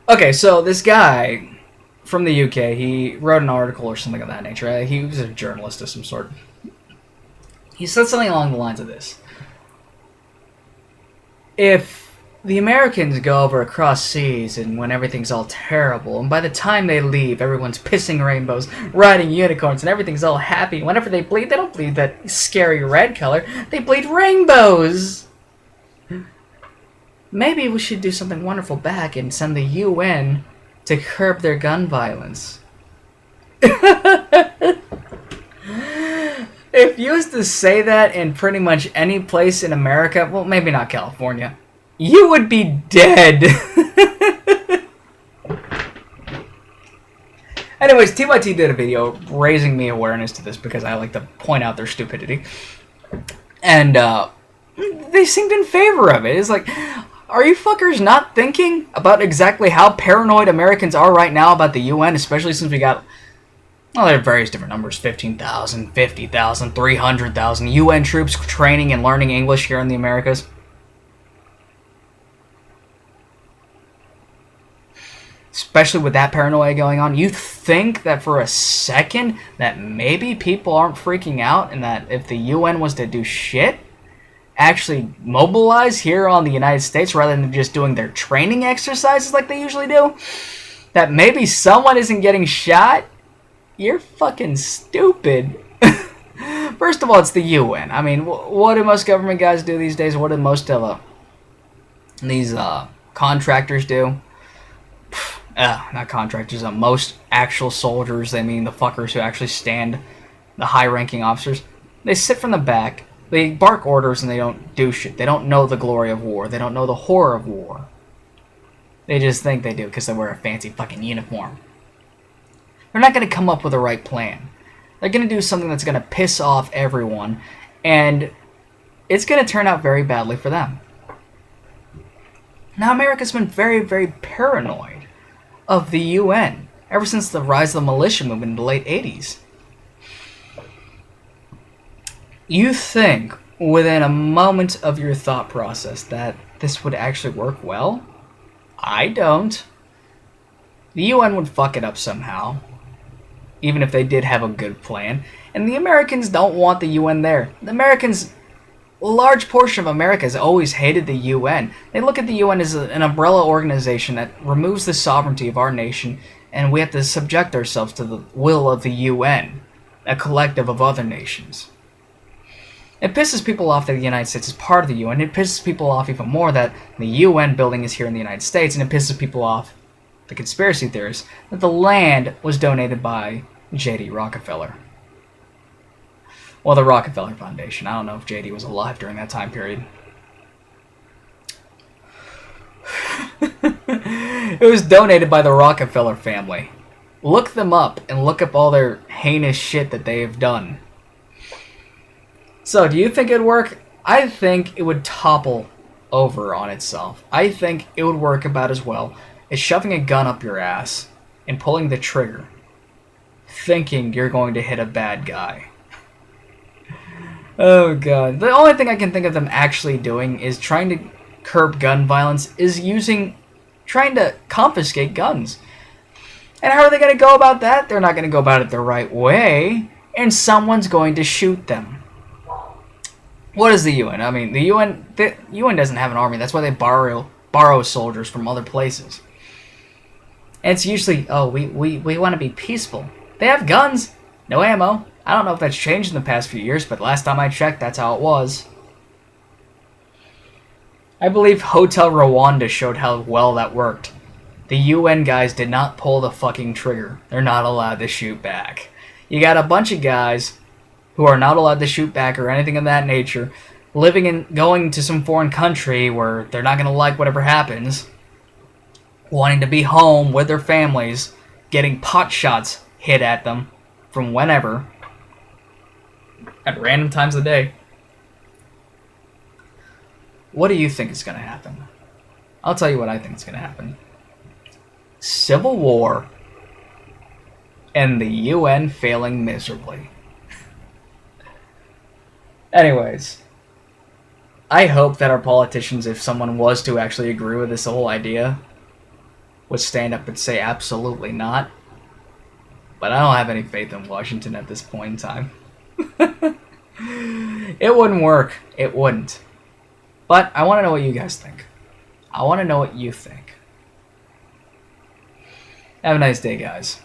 Okay, so this guy from the UK, he wrote an article or something of that nature. He was a journalist of some sort. He said something along the lines of this. If the Americans go over across seas and when everything's all terrible, and by the time they leave, everyone's pissing rainbows, riding unicorns, and everything's all happy. Whenever they bleed, they don't bleed that scary red color. They bleed rainbows. Maybe we should do something wonderful back and send the UN to curb their gun violence. If you was to say that in pretty much any place in America, well, maybe not California, you would be dead. Anyways, TYT did a video raising me awareness to this because I like to point out their stupidity. And they seemed in favor of it. It's like, are you fuckers not thinking about exactly how paranoid Americans are right now about the UN, especially since we got... Well, there are various different numbers, 15,000, 50,000, 300,000 UN troops training and learning English here in the Americas. Especially with that paranoia going on, you think that for a second that maybe people aren't freaking out and that if the UN was to do shit, actually mobilize here on the United States rather than just doing their training exercises like they usually do, that maybe someone isn't getting shot? You're fucking stupid. First of all, it's the UN. I mean, what do most government guys do these days? What do most of these contractors do? Not contractors. Most actual soldiers, I mean the fuckers who actually stand, the high-ranking officers, they sit from the back, they bark orders, and they don't do shit. They don't know the glory of war. They don't know the horror of war. They just think they do because they wear a fancy fucking uniform. They're not going to come up with the right plan. They're going to do something that's going to piss off everyone, and it's going to turn out very badly for them. Now, America's been very, very paranoid of the UN ever since the rise of the militia movement in the late 80s. You think within a moment of your thought process that this would actually work well? I don't. The UN would fuck it up somehow, even if they did have a good plan. And the Americans don't want the UN there. The Americans, a large portion of America has always hated the UN. They look at the UN as an umbrella organization that removes the sovereignty of our nation, and we have to subject ourselves to the will of the UN, a collective of other nations. It pisses people off that the United States is part of the UN. It pisses people off even more that the UN building is here in the United States, and it pisses people off, the conspiracy theorists, that the land was donated by J.D. Rockefeller. Well, the Rockefeller Foundation. I don't know if J.D. was alive during that time period. It was donated by the Rockefeller family. Look them up and look up all their heinous shit that they have done. So, do you think it'd work? I think it would topple over on itself. I think it would work about as well as shoving a gun up your ass and pulling the trigger, thinking you're going to hit a bad guy. Oh god. The only thing I can think of them actually doing is trying to curb gun violence, is trying to confiscate guns. And how are they going to go about that? They're not going to go about it the right way, and someone's going to shoot them. What is the UN? I mean, the UN doesn't have an army. That's why they borrow soldiers from other places. And it's usually, oh, we want to be peaceful. They have guns, no ammo. I don't know if that's changed in the past few years, but last time I checked, that's how it was. I believe Hotel Rwanda showed how well that worked. The UN guys did not pull the fucking trigger. They're not allowed to shoot back. You got a bunch of guys who are not allowed to shoot back or anything of that nature, going to some foreign country where they're not going to like whatever happens, wanting to be home with their families, getting pot shots hit at them from whenever, at random times of the day. What do you think is going to happen? I'll tell you what I think is going to happen. Civil war and the UN failing miserably. Anyways, I hope that our politicians, if someone was to actually agree with this whole idea, would stand up and say absolutely not. But I don't have any faith in Washington at this point in time. It wouldn't work. It wouldn't. But I want to know what you guys think. I want to know what you think. Have a nice day, guys.